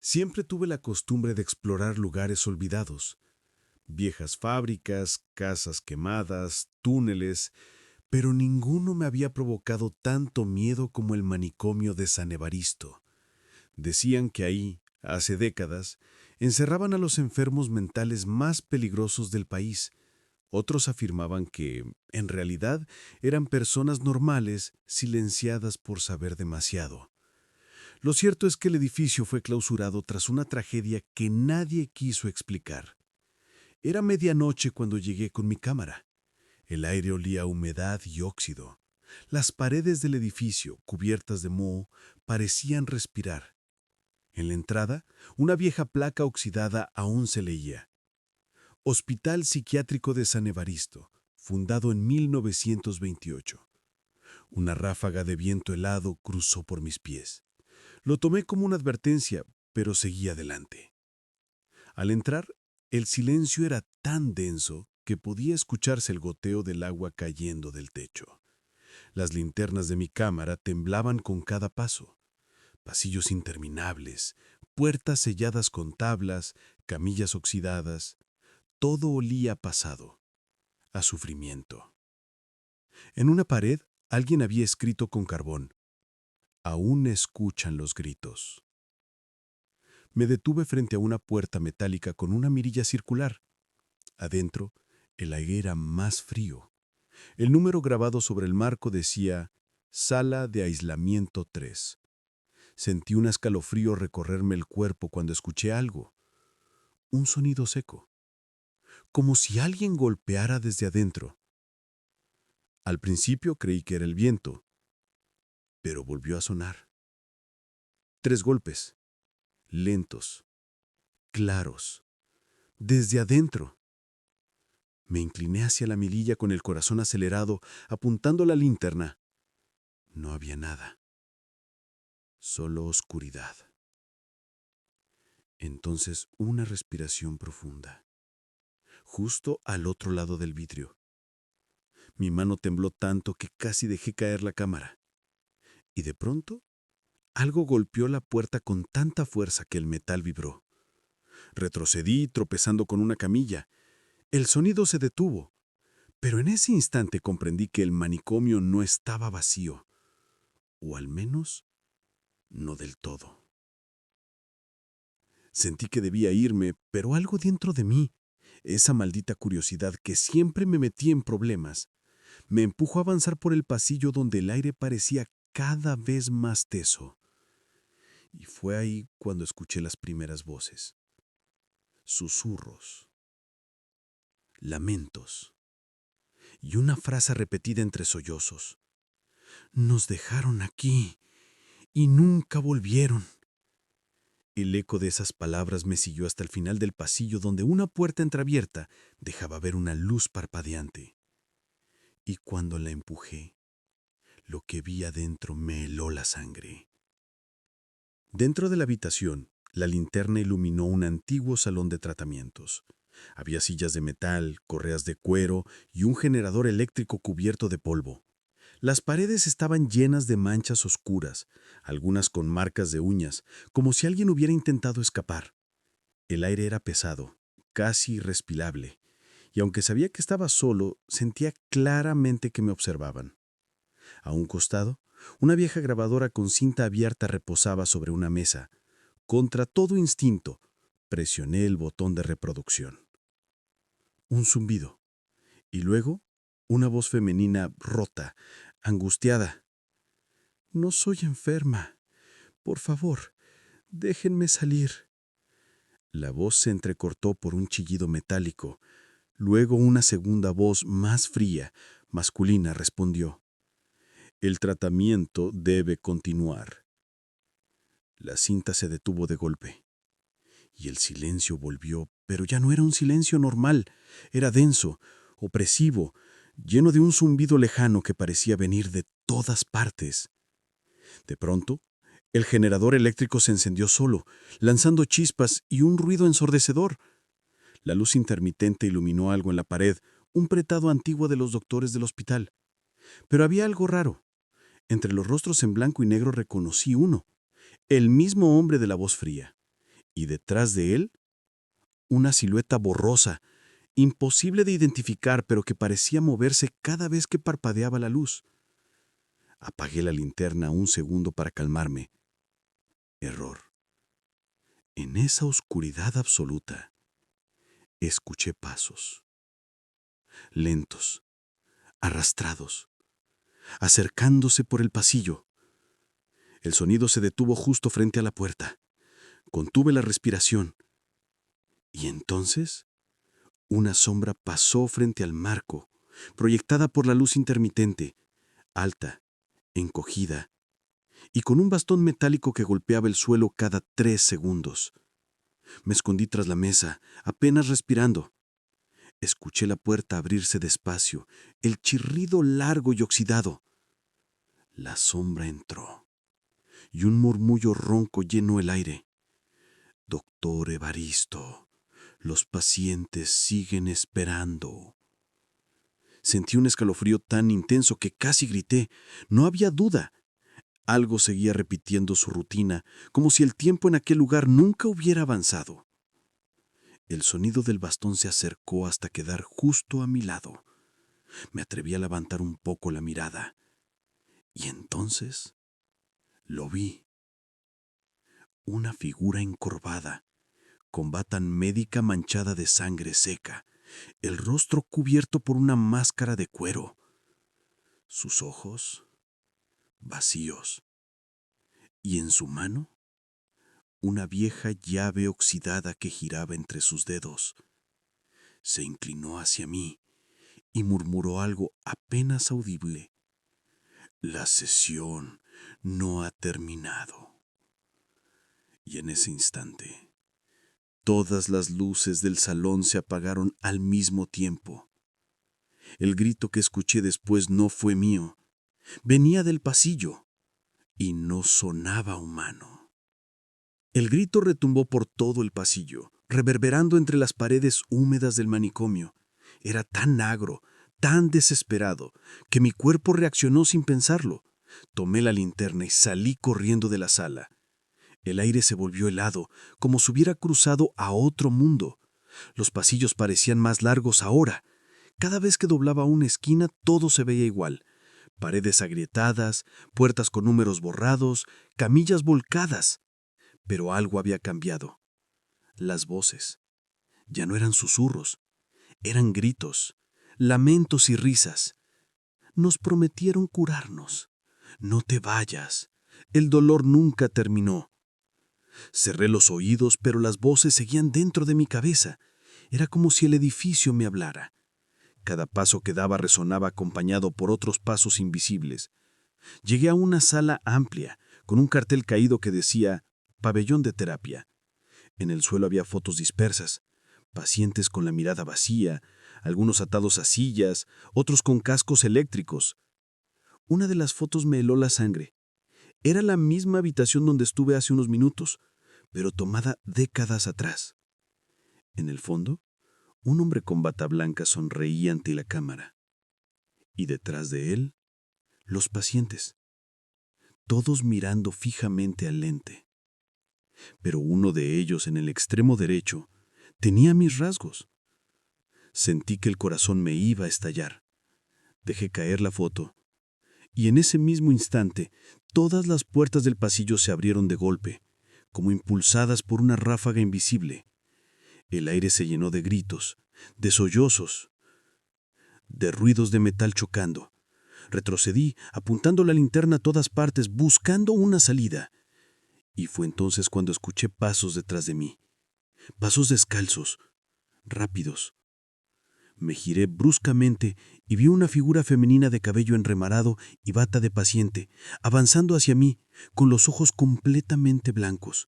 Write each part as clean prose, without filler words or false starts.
Siempre tuve la costumbre de explorar lugares olvidados, viejas fábricas, casas quemadas, túneles, pero ninguno me había provocado tanto miedo como el manicomio de San Evaristo. Decían que ahí, hace décadas, encerraban a los enfermos mentales más peligrosos del país. Otros afirmaban que, en realidad, eran personas normales silenciadas por saber demasiado. Lo cierto es que el edificio fue clausurado tras una tragedia que nadie quiso explicar. Era medianoche cuando llegué con mi cámara. El aire olía a humedad y óxido. Las paredes del edificio, cubiertas de moho, parecían respirar. En la entrada, una vieja placa oxidada aún se leía. Hospital Psiquiátrico de San Evaristo, fundado en 1928. Una ráfaga de viento helado cruzó por mis pies. Lo tomé como una advertencia, pero seguí adelante. Al entrar, el silencio era tan denso que podía escucharse el goteo del agua cayendo del techo. Las linternas de mi cámara temblaban con cada paso. Pasillos interminables, puertas selladas con tablas, camillas oxidadas. Todo olía a pasado, a sufrimiento. En una pared, alguien había escrito con carbón: "Aún escuchan los gritos". Me detuve frente a una puerta metálica con una mirilla circular. Adentro, el aire era más frío. El número grabado sobre el marco decía Sala de Aislamiento 3. Sentí un escalofrío recorrerme el cuerpo cuando escuché algo. Un sonido seco, como si alguien golpeara desde adentro. Al principio creí que era el viento, pero volvió a sonar. 3 golpes, lentos, claros, desde adentro. Me incliné hacia la mirilla con el corazón acelerado, apuntando la linterna. No había nada, solo oscuridad. Entonces una respiración profunda, justo al otro lado del vidrio. Mi mano tembló tanto que casi dejé caer la cámara. Y de pronto, algo golpeó la puerta con tanta fuerza que el metal vibró. Retrocedí, tropezando con una camilla. El sonido se detuvo, pero en ese instante comprendí que el manicomio no estaba vacío, o al menos no del todo. Sentí que debía irme, pero algo dentro de mí, esa maldita curiosidad que siempre me metía en problemas, me empujó a avanzar por el pasillo donde el aire parecía cada vez más teso. Y fue ahí cuando escuché las primeras voces. Susurros, lamentos y una frase repetida entre sollozos. Nos dejaron aquí y nunca volvieron. El eco de esas palabras me siguió hasta el final del pasillo donde una puerta entreabierta dejaba ver una luz parpadeante. Y cuando la empujé, lo que vi adentro me heló la sangre. Dentro de la habitación, la linterna iluminó un antiguo salón de tratamientos. Había sillas de metal, correas de cuero y un generador eléctrico cubierto de polvo. Las paredes estaban llenas de manchas oscuras, algunas con marcas de uñas, como si alguien hubiera intentado escapar. El aire era pesado, casi irrespirable, y aunque sabía que estaba solo, sentía claramente que me observaban. A un costado, una vieja grabadora con cinta abierta reposaba sobre una mesa. Contra todo instinto, presioné el botón de reproducción. Un zumbido, y luego una voz femenina rota, angustiada. No soy enferma. Por favor, déjenme salir. La voz se entrecortó por un chillido metálico. Luego una segunda voz más fría, masculina, respondió. El tratamiento debe continuar. La cinta se detuvo de golpe. Y el silencio volvió, pero ya no era un silencio normal. Era denso, opresivo, lleno de un zumbido lejano que parecía venir de todas partes. De pronto, el generador eléctrico se encendió solo, lanzando chispas y un ruido ensordecedor. La luz intermitente iluminó algo en la pared, un pretado antiguo de los doctores del hospital. Pero había algo raro. Entre los rostros en blanco y negro reconocí uno, el mismo hombre de la voz fría. Y detrás de él, una silueta borrosa, imposible de identificar, pero que parecía moverse cada vez que parpadeaba la luz. Apagué la linterna un segundo para calmarme. Error. En esa oscuridad absoluta, escuché pasos, lentos, arrastrados, acercándose por el pasillo. El sonido se detuvo justo frente a la puerta. Contuve la respiración. Y entonces, una sombra pasó frente al marco, proyectada por la luz intermitente, alta, encogida, y con un bastón metálico que golpeaba el suelo cada 3 segundos. Me escondí tras la mesa, apenas respirando. Escuché la puerta abrirse despacio, el chirrido largo y oxidado. La sombra entró, y un murmullo ronco llenó el aire. Doctor Evaristo, los pacientes siguen esperando. Sentí un escalofrío tan intenso que casi grité. No había duda. Algo seguía repitiendo su rutina, como si el tiempo en aquel lugar nunca hubiera avanzado. El sonido del bastón se acercó hasta quedar justo a mi lado. Me atreví a levantar un poco la mirada. Y entonces lo vi. Una figura encorvada, con bata médica manchada de sangre seca, el rostro cubierto por una máscara de cuero. Sus ojos vacíos. Y en su mano, una vieja llave oxidada que giraba entre sus dedos. Se inclinó hacia mí y murmuró algo apenas audible. La sesión no ha terminado. Y en ese instante, todas las luces del salón se apagaron al mismo tiempo. El grito que escuché después no fue mío. Venía del pasillo y no sonaba humano. El grito retumbó por todo el pasillo, reverberando entre las paredes húmedas del manicomio. Era tan agro, tan desesperado, que mi cuerpo reaccionó sin pensarlo. Tomé la linterna y salí corriendo de la sala. El aire se volvió helado, como si hubiera cruzado a otro mundo. Los pasillos parecían más largos ahora. Cada vez que doblaba una esquina, todo se veía igual. Paredes agrietadas, puertas con números borrados, camillas volcadas. Pero algo había cambiado. Las voces. Ya no eran susurros, eran gritos, lamentos y risas. Nos prometieron curarnos. No te vayas. El dolor nunca terminó. Cerré los oídos, pero las voces seguían dentro de mi cabeza. Era como si el edificio me hablara. Cada paso que daba resonaba acompañado por otros pasos invisibles. Llegué a una sala amplia, con un cartel caído que decía «Pabellón de terapia». En el suelo había fotos dispersas, pacientes con la mirada vacía, algunos atados a sillas, otros con cascos eléctricos. Una de las fotos me heló la sangre. Era la misma habitación donde estuve hace unos minutos, pero tomada décadas atrás. En el fondo, un hombre con bata blanca sonreía ante la cámara. Y detrás de él, los pacientes, todos mirando fijamente al lente. Pero uno de ellos, en el extremo derecho, tenía mis rasgos. Sentí que el corazón me iba a estallar. Dejé caer la foto, y en ese mismo instante, todas las puertas del pasillo se abrieron de golpe, como impulsadas por una ráfaga invisible. El aire se llenó de gritos, de sollozos, de ruidos de metal chocando. Retrocedí, apuntando la linterna a todas partes, buscando una salida. Y fue entonces cuando escuché pasos detrás de mí. Pasos descalzos, rápidos. Me giré bruscamente y vi una figura femenina de cabello enremarado y bata de paciente, avanzando hacia mí, con los ojos completamente blancos.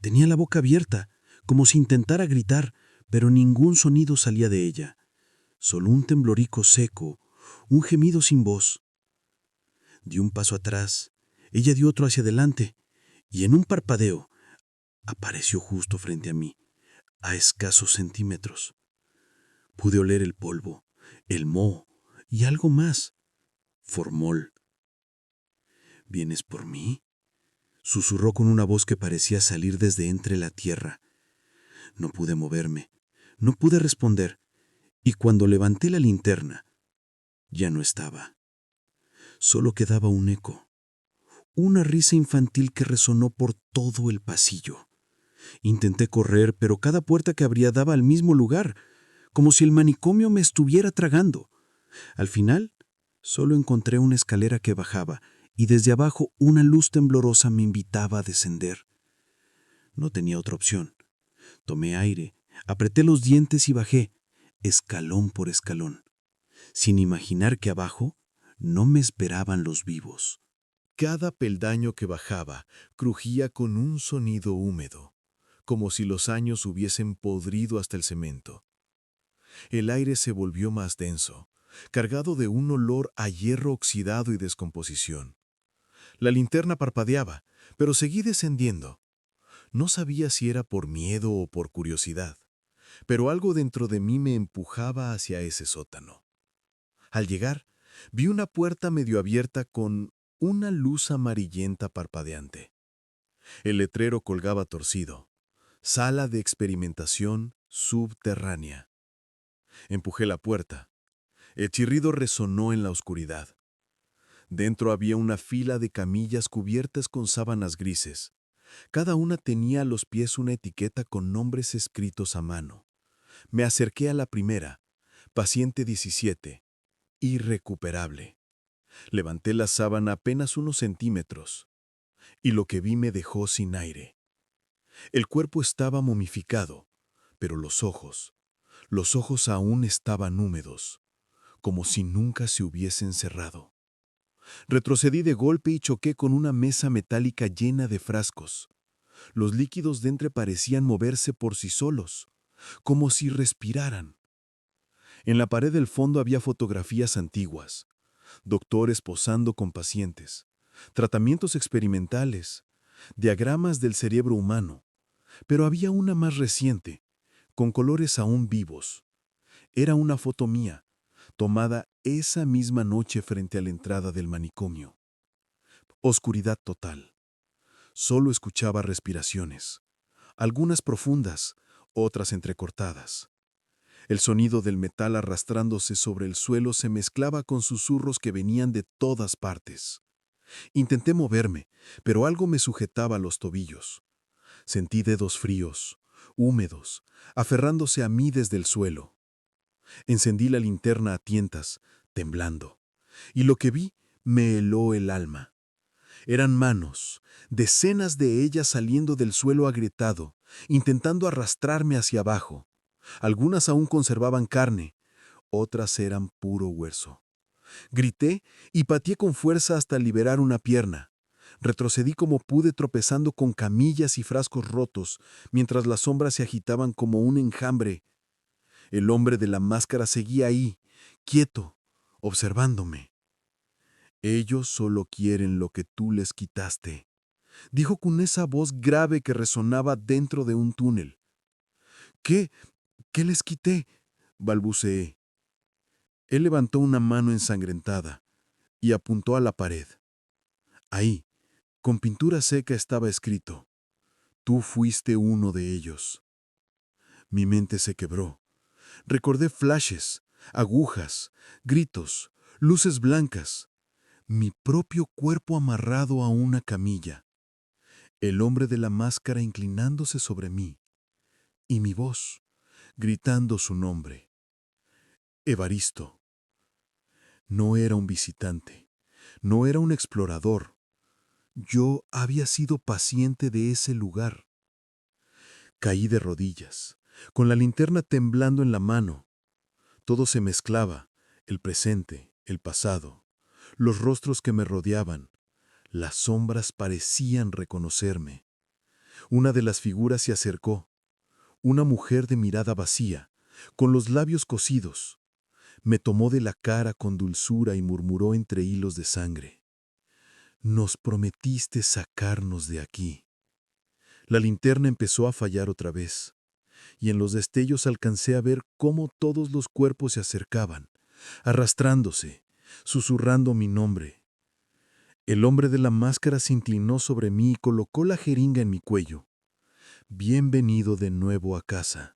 Tenía la boca abierta, como si intentara gritar, pero ningún sonido salía de ella. Solo un temblorico seco, un gemido sin voz. Di un paso atrás, ella dio otro hacia adelante, y en un parpadeo apareció justo frente a mí, a escasos centímetros. Pude oler el polvo, el moho y algo más. Formol. ¿Vienes por mí?, susurró con una voz que parecía salir desde entre la tierra. No pude moverme, no pude responder, y cuando levanté la linterna, ya no estaba. Solo quedaba un eco, una risa infantil que resonó por todo el pasillo. Intenté correr, pero cada puerta que abría daba al mismo lugar, como si el manicomio me estuviera tragando. Al final, solo encontré una escalera que bajaba, y desde abajo una luz temblorosa me invitaba a descender. No tenía otra opción. Tomé aire, apreté los dientes y bajé, escalón por escalón, sin imaginar que abajo no me esperaban los vivos. Cada peldaño que bajaba crujía con un sonido húmedo, como si los años hubiesen podrido hasta el cemento. El aire se volvió más denso, cargado de un olor a hierro oxidado y descomposición. La linterna parpadeaba, pero seguí descendiendo. No sabía si era por miedo o por curiosidad, pero algo dentro de mí me empujaba hacia ese sótano. Al llegar, vi una puerta medio abierta con una luz amarillenta parpadeante. El letrero colgaba torcido. Sala de experimentación subterránea. Empujé la puerta. El chirrido resonó en la oscuridad. Dentro había una fila de camillas cubiertas con sábanas grises. Cada una tenía a los pies una etiqueta con nombres escritos a mano. Me acerqué a la primera, paciente 17, irrecuperable. Levanté la sábana apenas unos centímetros, y lo que vi me dejó sin aire. El cuerpo estaba momificado, pero los ojos aún estaban húmedos, como si nunca se hubiesen cerrado. Retrocedí de golpe y choqué con una mesa metálica llena de frascos. Los líquidos dentro parecían moverse por sí solos, como si respiraran. En la pared del fondo había fotografías antiguas, doctores posando con pacientes, tratamientos experimentales, diagramas del cerebro humano, pero había una más reciente, con colores aún vivos. Era una foto mía, tomada esa misma noche frente a la entrada del manicomio. Oscuridad total. Solo escuchaba respiraciones, algunas profundas, otras entrecortadas. El sonido del metal arrastrándose sobre el suelo se mezclaba con susurros que venían de todas partes. Intenté moverme, pero algo me sujetaba los tobillos. Sentí dedos fríos, húmedos, aferrándose a mí desde el suelo. Encendí la linterna a tientas, temblando, y lo que vi me heló el alma. Eran manos, decenas de ellas saliendo del suelo agrietado, intentando arrastrarme hacia abajo. Algunas aún conservaban carne, otras eran puro hueso. Grité y pateé con fuerza hasta liberar una pierna. Retrocedí como pude tropezando con camillas y frascos rotos, mientras las sombras se agitaban como un enjambre. El hombre de la máscara seguía ahí, quieto, observándome. Ellos solo quieren lo que tú les quitaste, dijo con esa voz grave que resonaba dentro de un túnel. ¿Qué? ¿Qué les quité? Balbuceé. Él levantó una mano ensangrentada y apuntó a la pared. Ahí, con pintura seca estaba escrito: tú fuiste uno de ellos. Mi mente se quebró. Recordé flashes, agujas, gritos, luces blancas, mi propio cuerpo amarrado a una camilla, el hombre de la máscara inclinándose sobre mí, y mi voz, gritando su nombre. Evaristo. No era un visitante, no era un explorador. Yo había sido paciente de ese lugar. Caí de rodillas, con la linterna temblando en la mano. Todo se mezclaba, el presente, el pasado, los rostros que me rodeaban. Las sombras parecían reconocerme. Una de las figuras se acercó, una mujer de mirada vacía, con los labios cosidos. Me tomó de la cara con dulzura y murmuró entre hilos de sangre: nos prometiste sacarnos de aquí. La linterna empezó a fallar otra vez, y en los destellos alcancé a ver cómo todos los cuerpos se acercaban, arrastrándose, susurrando mi nombre. El hombre de la máscara se inclinó sobre mí y colocó la jeringa en mi cuello. Bienvenido de nuevo a casa.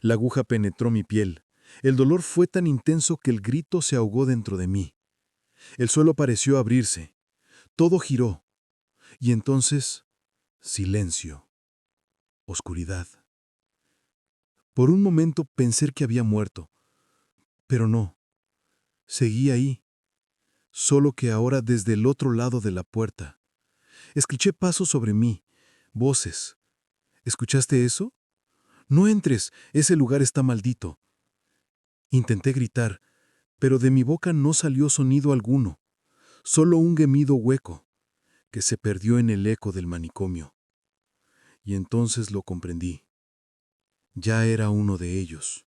La aguja penetró mi piel. El dolor fue tan intenso que el grito se ahogó dentro de mí. El suelo pareció abrirse. Todo giró. Y entonces, silencio. Oscuridad. Por un momento pensé que había muerto. Pero no. Seguí ahí. Solo que ahora desde el otro lado de la puerta. Escuché pasos sobre mí. Voces. ¿Escuchaste eso? No entres. Ese lugar está maldito. Intenté gritar, pero de mi boca no salió sonido alguno. Solo un gemido hueco, que se perdió en el eco del manicomio. Y entonces lo comprendí. Ya era uno de ellos.